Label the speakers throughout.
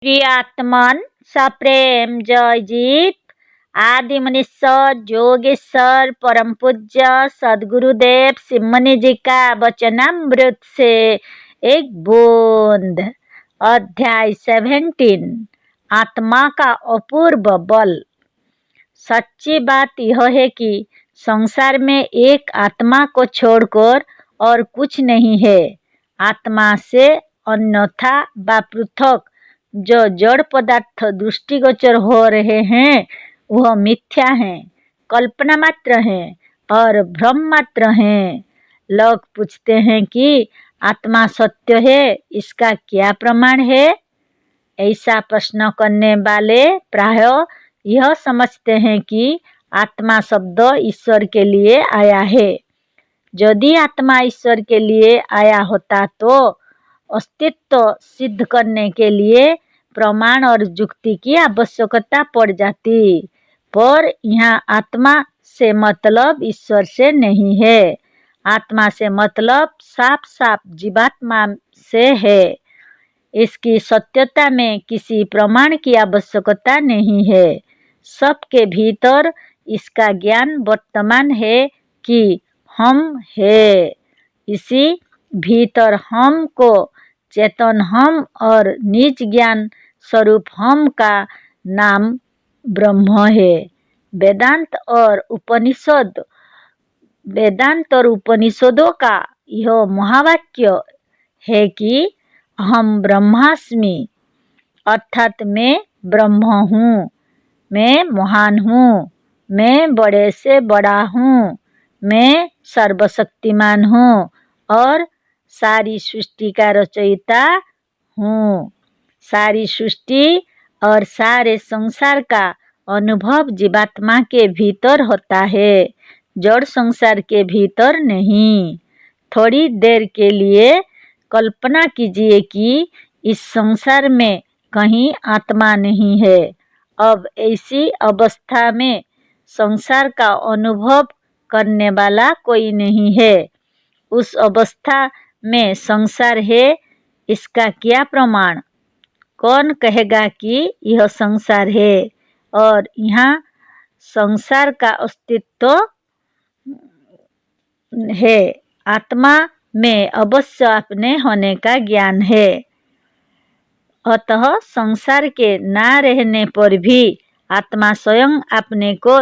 Speaker 1: प्रियात्मन सप्रेम जयजीत आदि मनीश्वर जोगेश्वर परम पूज्य सदगुरुदेव सिमनी जी का वचनामृत से एक बूंद। अध्याय 17 आत्मा का अपूर्व बल। सच्ची बात यह है कि संसार में एक आत्मा को छोड़कर और कुछ नहीं है। आत्मा से अन्यथा व पृथक जो जड़ पदार्थ दृष्टिगोचर हो रहे हैं वह मिथ्या हैं, कल्पना मात्र हैं और भ्रम मात्र हैं। लोग पूछते हैं कि आत्मा सत्य है, इसका क्या प्रमाण है? ऐसा प्रश्न करने वाले प्रायः यह समझते हैं कि आत्मा शब्द ईश्वर के लिए आया है। यदि आत्मा ईश्वर के लिए आया होता तो अस्तित्व सिद्ध करने के लिए प्रमाण और युक्ति की आवश्यकता पड़ जाती, पर यहाँ आत्मा से मतलब ईश्वर से नहीं है। आत्मा से मतलब साफ साफ जीवात्मा से है। इसकी सत्यता में किसी प्रमाण की आवश्यकता नहीं है। सबके भीतर इसका ज्ञान वर्तमान है कि हम है। इसी भीतर हम को चेतन हम और निज ज्ञान स्वरूप हम का नाम ब्रह्म है। वेदांत और उपनिषदों का यह महावाक्य है कि हम ब्रह्मास्मि, अर्थात मैं ब्रह्म हूँ, मैं महान हूँ, मैं बड़े से बड़ा हूँ, मैं सर्वशक्तिमान हूँ और सारी सृष्टि का रचयिता हूँ। सारी सृष्टि और सारे संसार का अनुभव जीवात्मा के भीतर होता है, जड़ संसार के भीतर नहीं। थोड़ी देर के लिए कल्पना कीजिए कि इस संसार में कहीं आत्मा नहीं है। अब ऐसी अवस्था में संसार का अनुभव करने वाला कोई नहीं है। उस अवस्था में संसार है, इसका क्या प्रमाण? कौन कहेगा कि यह संसार है और यहाँ संसार का अस्तित्व है? आत्मा में अवश्य अपने होने का ज्ञान है। अतः संसार के ना रहने पर भी आत्मा स्वयं अपने को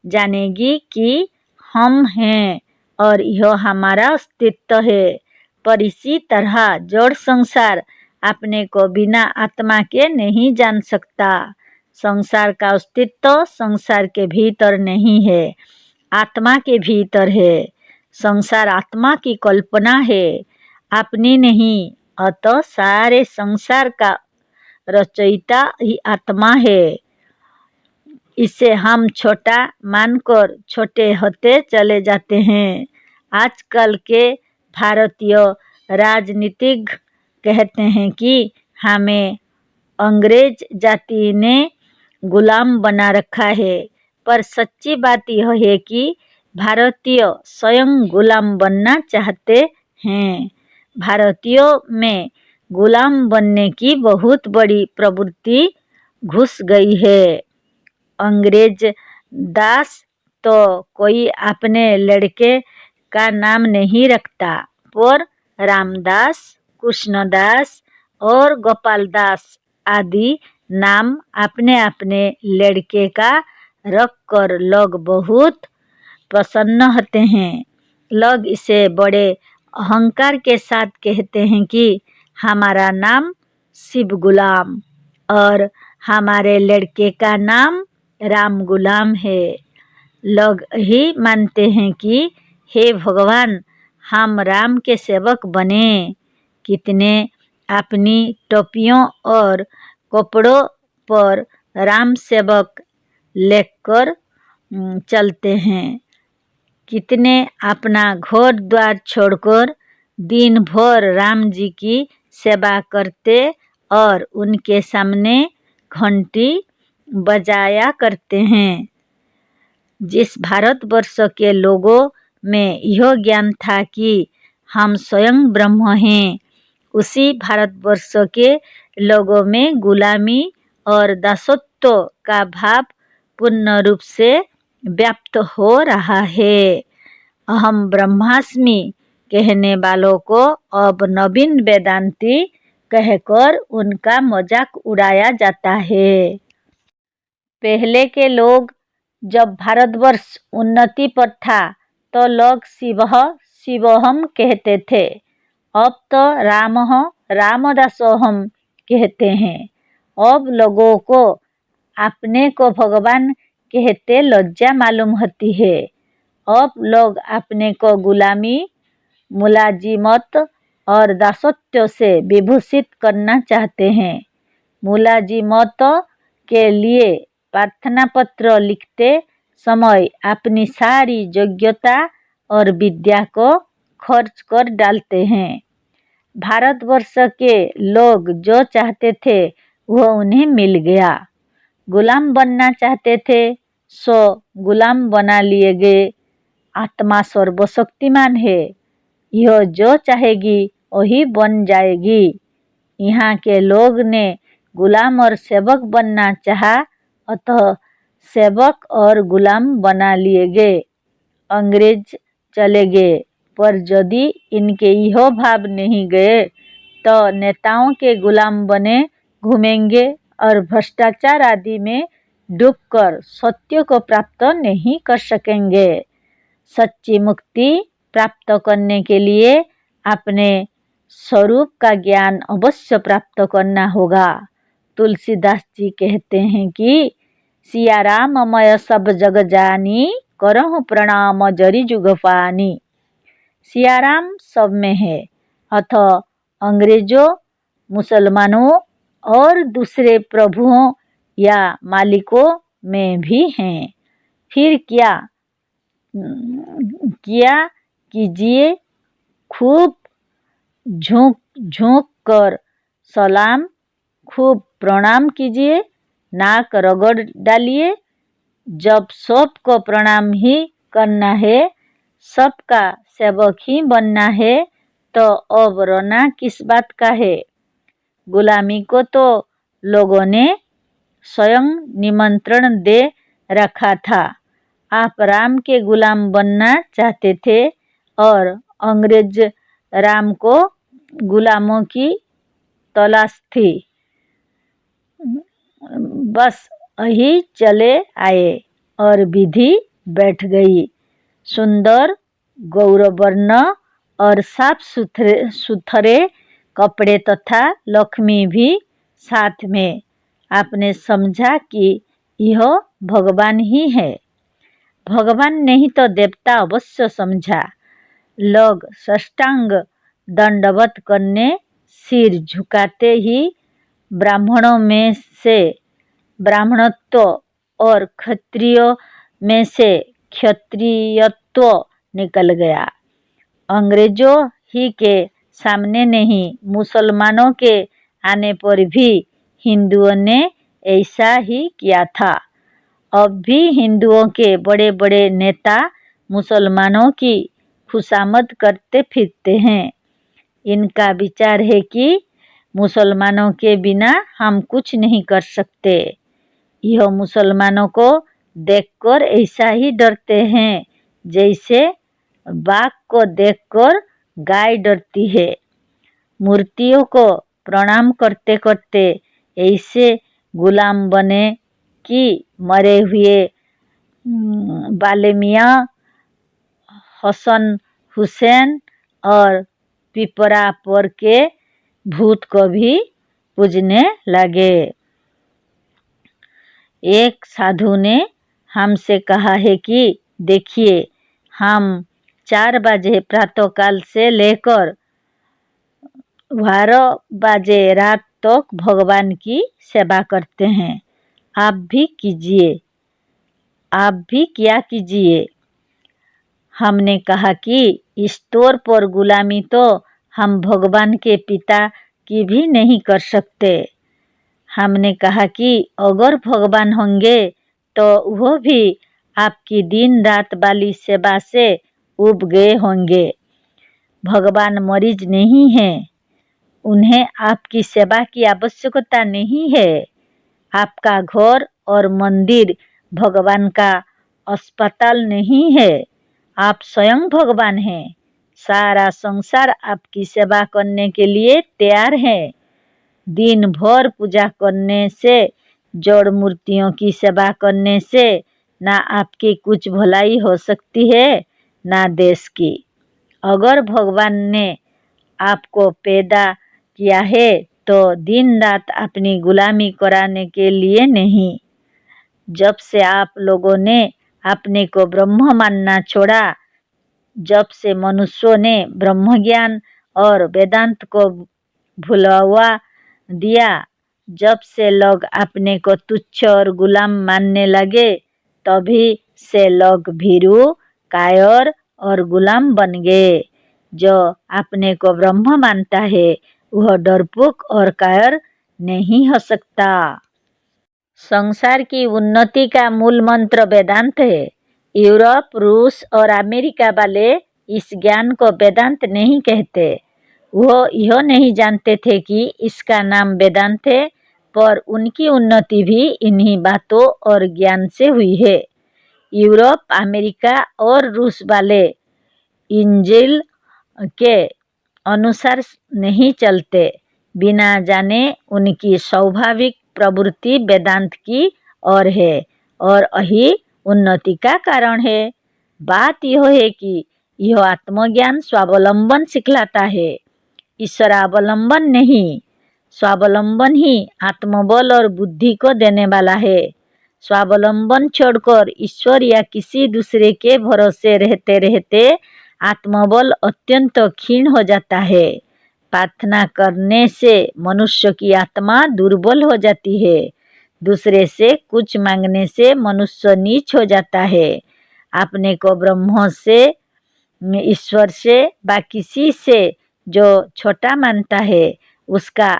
Speaker 1: जानेगी कि हम हैं और यह हमारा अस्तित्व है। पर इसी तरह जड़ संसार अपने को बिना आत्मा के नहीं जान सकता। संसार का अस्तित्व संसार के भीतर नहीं है, आत्मा के भीतर है। संसार आत्मा की कल्पना है, अपनी नहीं। अतः सारे संसार का रचयिता ही आत्मा है। इसे हम छोटा मानकर छोटे होते चले जाते हैं। आजकल के भारतीय राजनीतिज्ञ कहते हैं कि हमें अंग्रेज जाति ने गुलाम बना रखा है, पर सच्ची बात यह है कि भारतीय स्वयं गुलाम बनना चाहते हैं। भारतीयों में गुलाम बनने की बहुत बड़ी प्रवृत्ति घुस गई है। अंग्रेज दास तो कोई अपने लड़के का नाम नहीं रखता, पर रामदास, कृष्णदास और गोपालदास आदि नाम अपने अपने लड़के का रखकर लोग बहुत प्रसन्न होते हैं। लोग इसे बड़े अहंकार के साथ कहते हैं कि हमारा नाम शिव गुलाम और हमारे लड़के का नाम राम गुलाम है। लोग ही मानते हैं कि हे भगवान, हम राम के सेवक बने। कितने अपनी टोपियों और कपड़ों पर राम सेवक लिखकर चलते हैं। कितने अपना घर द्वार छोड़कर दिन भर राम जी की सेवा करते और उनके सामने घंटी बजाया करते हैं। जिस भारतवर्ष के लोगों में यह ज्ञान था कि हम स्वयं ब्रह्म हैं, उसी भारतवर्ष के लोगों में गुलामी और दासत्व का भाव पूर्ण रूप से व्याप्त हो रहा है। अहम ब्रह्मास्मि कहने वालों को अब नवीन वेदांती कहकर उनका मजाक उड़ाया जाता है। पहले के लोग जब भारतवर्ष उन्नति पर था तो लोग शिवः शिवोहम कहते थे। अब तो रामः रामदासोहम कहते हैं। अब लोगों को अपने को भगवान कहते लज्जा मालूम होती है। अब लोग अपने को गुलामी, मुलाजिमत और दासत्व से विभूषित करना चाहते हैं। मुलाजिमत के लिए प्रार्थना पत्र लिखते समय अपनी सारी योग्यता और विद्या को खर्च कर डालते हैं। भारतवर्ष के लोग जो चाहते थे वह उन्हें मिल गया। गुलाम बनना चाहते थे सो गुलाम बना लिए गए। आत्मा सर्वशक्तिमान है, यह जो चाहेगी वही बन जाएगी। यहाँ के लोग ने गुलाम और सेवक बनना चाहा, अतः सेवक और गुलाम बना लिए गए। अंग्रेज चले गए, पर यदि इनके यह भाव नहीं गए तो नेताओं के गुलाम बने घूमेंगे और भ्रष्टाचार आदि में डूबकर सत्य को प्राप्त नहीं कर सकेंगे। सच्ची मुक्ति प्राप्त करने के लिए अपने स्वरूप का ज्ञान अवश्य प्राप्त करना होगा। तुलसीदास जी कहते हैं कि सिया राम मय सब जग जानी, करहु प्रणाम जरी जुग पानी। सियाराम सब में है, अतः अंग्रेजों, मुसलमानों और दूसरे प्रभुओं या मालिकों में भी हैं। फिर क्या कीजिए, खूब झुक झुक कर सलाम, खूब प्रणाम कीजिए, नाक रगड़ डालिए। जब सबको प्रणाम ही करना है, सबका सेवक ही बनना है, तो अब रोना किस बात का है। गुलामी को तो लोगों ने स्वयं निमंत्रण दे रखा था। आप राम के गुलाम बनना चाहते थे और अंग्रेज राम को गुलामों की तलाश थी। बस यही चले आए और विधि बैठ गई। सुंदर गौरवर्ण और साफ सुथरे कपड़े तथा लक्ष्मी भी साथ में। आपने समझा कि यह भगवान ही है। भगवान नहीं तो देवता अवश्य समझा। लोग साष्टांग दंडवत करने सिर झुकाते ही ब्राह्मणों में से ब्राह्मणत्व और क्षत्रियों में से क्षत्रियत्व निकल गया। अंग्रेजों ही के सामने नहीं, मुसलमानों के आने पर भी हिंदुओं ने ऐसा ही किया था। अब भी हिंदुओं के बड़े बड़े नेता मुसलमानों की खुशामद करते फिरते हैं। इनका विचार है कि मुसलमानों के बिना हम कुछ नहीं कर सकते। यह मुसलमानों को देखकर ऐसा ही डरते हैं जैसे बाघ को देखकर गाय डरती है। मूर्तियों को प्रणाम करते करते ऐसे गुलाम बने कि मरे हुए बाले मियाँ, हसन हुसैन और पिपरा पर के भूत को भी पूजने लगे। एक साधु ने हमसे कहा है कि देखिए, हम 4 बजे प्रातःकाल से लेकर 12 बजे रात तक भगवान की सेवा करते हैं। आप भी कीजिए, आप भी क्या कीजिए। हमने कहा कि इस तौर पर गुलामी तो हम भगवान के पिता की भी नहीं कर सकते। हमने कहा कि अगर भगवान होंगे तो वह भी आपकी दिन रात वाली सेवा से उब गए होंगे। भगवान मरीज नहीं हैं, उन्हें आपकी सेवा की आवश्यकता नहीं है। आपका घर और मंदिर भगवान का अस्पताल नहीं है, आप स्वयं भगवान हैं। सारा संसार आपकी सेवा करने के लिए तैयार है। दिन भर पूजा करने से, जड़ मूर्तियों की सेवा करने से ना आपकी कुछ भलाई हो सकती है, ना देश की। अगर भगवान ने आपको पैदा किया है तो दिन रात अपनी गुलामी कराने के लिए नहीं। जब से आप लोगों ने अपने को ब्रह्म मानना छोड़ा, जब से मनुष्यों ने ब्रह्म ज्ञान और वेदांत को भुलवा दिया, जब से लोग अपने को तुच्छ और गुलाम मानने लगे, तभी से लोग भीरू, कायर और गुलाम बन गए। जो अपने को ब्रह्म मानता है वह डरपोक और कायर नहीं हो सकता। संसार की उन्नति का मूल मंत्र वेदांत है। यूरोप, रूस और अमेरिका वाले इस ज्ञान को वेदांत नहीं कहते। वो यह नहीं जानते थे कि इसका नाम वेदांत है, पर उनकी उन्नति भी इन्हीं बातों और ज्ञान से हुई है। यूरोप, अमेरिका और रूस वाले इंजिल के अनुसार नहीं चलते, बिना जाने उनकी स्वाभाविक प्रवृत्ति वेदांत की ओर है और यही उन्नति का कारण है। बात यह है कि यह आत्मज्ञान स्वावलंबन सिखलाता है, ईश्वरावलंबन नहीं। स्वावलंबन ही आत्मबल और बुद्धि को देने वाला है। स्वावलंबन छोड़कर ईश्वर या किसी दूसरे के भरोसे रहते रहते आत्मबल अत्यंत क्षीण हो जाता है। प्रार्थना करने से मनुष्य की आत्मा दुर्बल हो जाती है। दूसरे से कुछ मांगने से मनुष्य नीच हो जाता है। अपने को ब्रह्म से, ईश्वर से व किसी से जो छोटा मानता है, उसका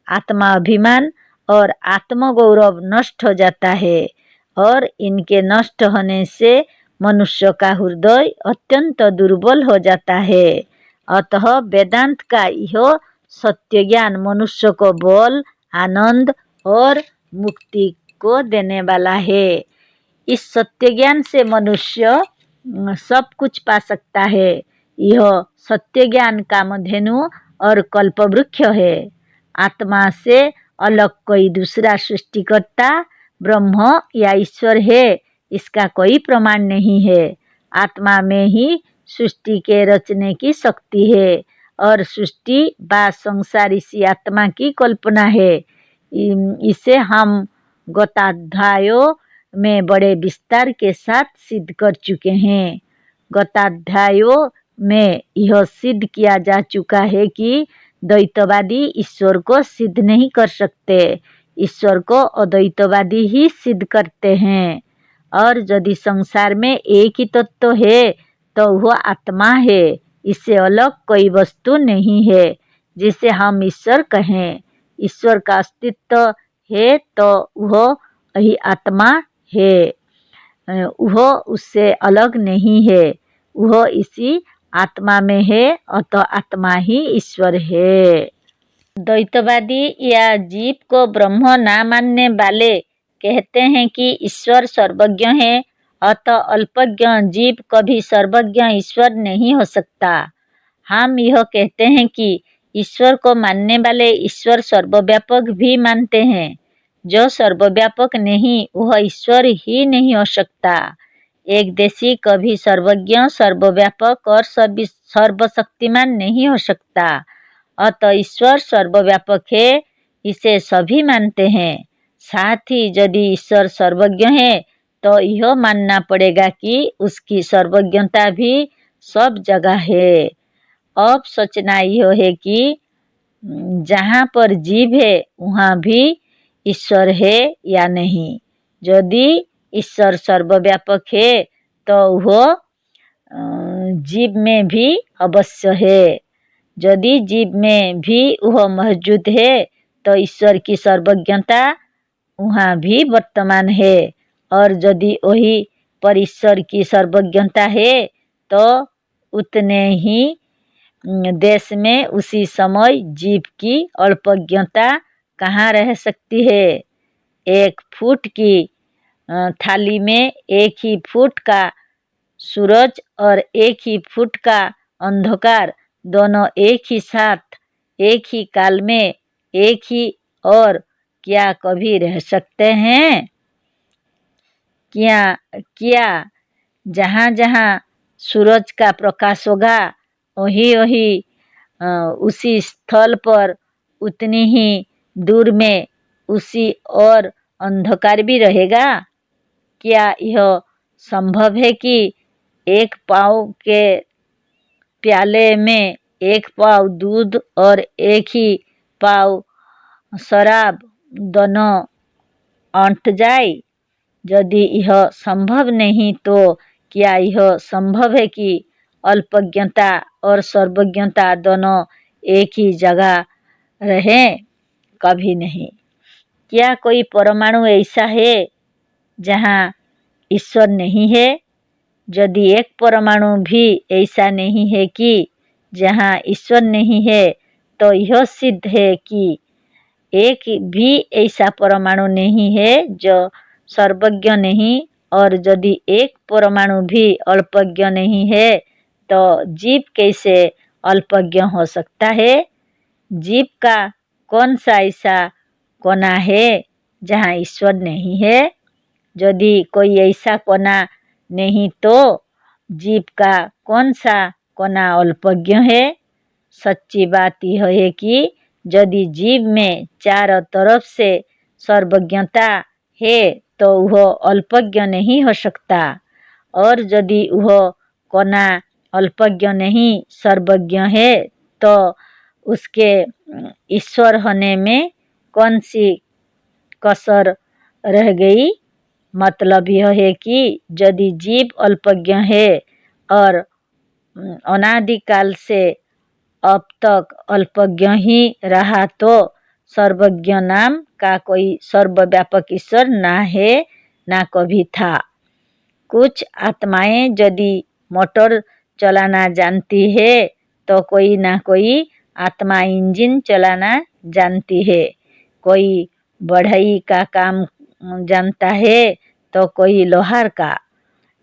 Speaker 1: आत्माभिमान और आत्मगौरव नष्ट हो जाता है और इनके नष्ट होने से मनुष्य का हृदय अत्यंत दुर्बल हो जाता है। अतः वेदांत का यह सत्य ज्ञान मनुष्य को बल, आनंद और मुक्ति को देने वाला है। इस सत्य ज्ञान से मनुष्य सब कुछ पा सकता है। यह सत्य ज्ञान कामधेनु और कल्पवृक्ष है। आत्मा से अलग कोई दूसरा सृष्टिकर्ता, ब्रह्म या ईश्वर है, इसका कोई प्रमाण नहीं है। आत्मा में ही सृष्टि के रचने की शक्ति है और सृष्टि व संसार इसी आत्मा की कल्पना है। इसे हम गताध्यायों में बड़े विस्तार के साथ सिद्ध कर चुके हैं। गताध्यायों में यह सिद्ध किया जा चुका है कि द्वैतवादी ईश्वर को सिद्ध नहीं कर सकते, ईश्वर को अद्वैतवादी ही सिद्ध करते हैं। और यदि संसार में एक ही तत्व है तो वह आत्मा है, इससे अलग कोई वस्तु नहीं है जिसे हम ईश्वर कहें। ईश्वर का अस्तित्व है तो वह ही आत्मा है, वह उससे अलग नहीं है, वह इसी आत्मा में है, अतः आत्मा ही ईश्वर है। द्वैतवादी या जीव को ब्रह्म ना मानने वाले कहते हैं कि ईश्वर सर्वज्ञ है, अतः अल्पज्ञ जीव कभी सर्वज्ञ ईश्वर नहीं हो सकता। हम यह कहते हैं कि ईश्वर को मानने वाले ईश्वर सर्वव्यापक भी मानते हैं। जो सर्वव्यापक नहीं वह ईश्वर ही नहीं हो सकता। एक देशी कभी सर्वज्ञ, सर्वव्यापक और सर्वशक्तिमान नहीं हो सकता। अतः ईश्वर सर्वव्यापक है, इसे सभी मानते हैं। साथ ही यदि ईश्वर सर्वज्ञ है तो यह मानना पड़ेगा कि उसकी सर्वज्ञता भी सब जगह है। अब सोचना यह है कि जहाँ पर जीव है वहाँ भी ईश्वर है या नहीं। यदि ईश्वर सर्वव्यापक है तो वह जीव में भी अवश्य है। यदि जीव में भी वह मौजूद है तो ईश्वर की सर्वज्ञता वहाँ भी वर्तमान है, और यदि वही पर ईश्वर की सर्वज्ञता है तो उतने ही देश में उसी समय जीव की अल्पज्ञता कहाँ रह सकती है। 1 फुट की थाली में 1 ही फुट का सूरज और 1 ही फुट का अंधकार दोनों एक ही साथ एक ही काल में एक ही और क्या कभी रह सकते हैं? क्या जहाँ जहाँ सूरज का प्रकाश होगा वही वही उसी स्थल पर उतनी ही दूर में उसी और अंधकार भी रहेगा। क्या यह संभव है कि 1 पाव के प्याले में 1 पाव दूध और 1 ही पाव शराब दोनों अंट जाए? यदि यह संभव नहीं तो क्या यह संभव है कि अल्पज्ञता और सर्वज्ञता दोनों एक ही जगह रहें? कभी नहीं। क्या कोई परमाणु ऐसा है जहाँ ईश्वर नहीं है? यदि 1 परमाणु भी ऐसा नहीं है कि जहाँ ईश्वर नहीं है तो यह सिद्ध है कि एक भी ऐसा परमाणु नहीं है जो सर्वज्ञ नहीं, और यदि 1 परमाणु भी अल्पज्ञ नहीं है तो जीव कैसे अल्पज्ञ हो सकता है? जीव का कौन सा ऐसा कोना है जहाँ ईश्वर नहीं है? यदि कोई ऐसा कोना नहीं तो जीव का कौन सा कोना अल्पज्ञ है? सच्ची बात यह है कि यदि जीव में चारों तरफ से सर्वज्ञता है तो वह अल्पज्ञ नहीं हो सकता, और यदि वह कोना अल्पज्ञ नहीं सर्वज्ञ है तो उसके ईश्वर होने में कौन सी कसर रह गई? मतलब यह है कि यदि जीव अल्पज्ञ है और अनादिकाल से अब तक अल्पज्ञ ही रहा तो सर्वज्ञ नाम का कोई सर्वव्यापक ईश्वर ना है, ना कभी था। कुछ आत्माएं यदि मोटर चलाना जानती है तो कोई ना कोई आत्मा इंजन चलाना जानती है। कोई बढ़ई का काम जानता है तो कोई लोहार का।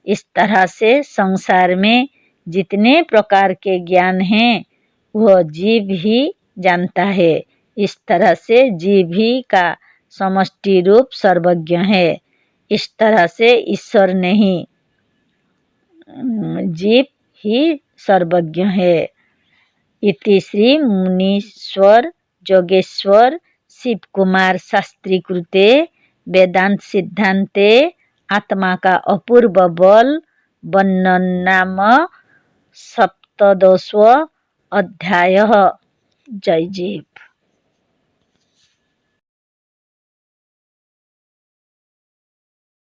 Speaker 1: इस तरह से संसार में जितने प्रकार के ज्ञान हैं वह जीव ही जानता है। इस तरह से जीव ही का समष्टि रूप सर्वज्ञ है। इस तरह से ईश्वर नहीं, जीव ही सर्वज्ञ है। इति श्री मुनीश्वर जोगेश्वर शिव कुमार शास्त्री कृते वेदांत सिद्धांते आत्मा का अपूर्व बल वर्णन नाम 17वां अध्याय। जय जीव।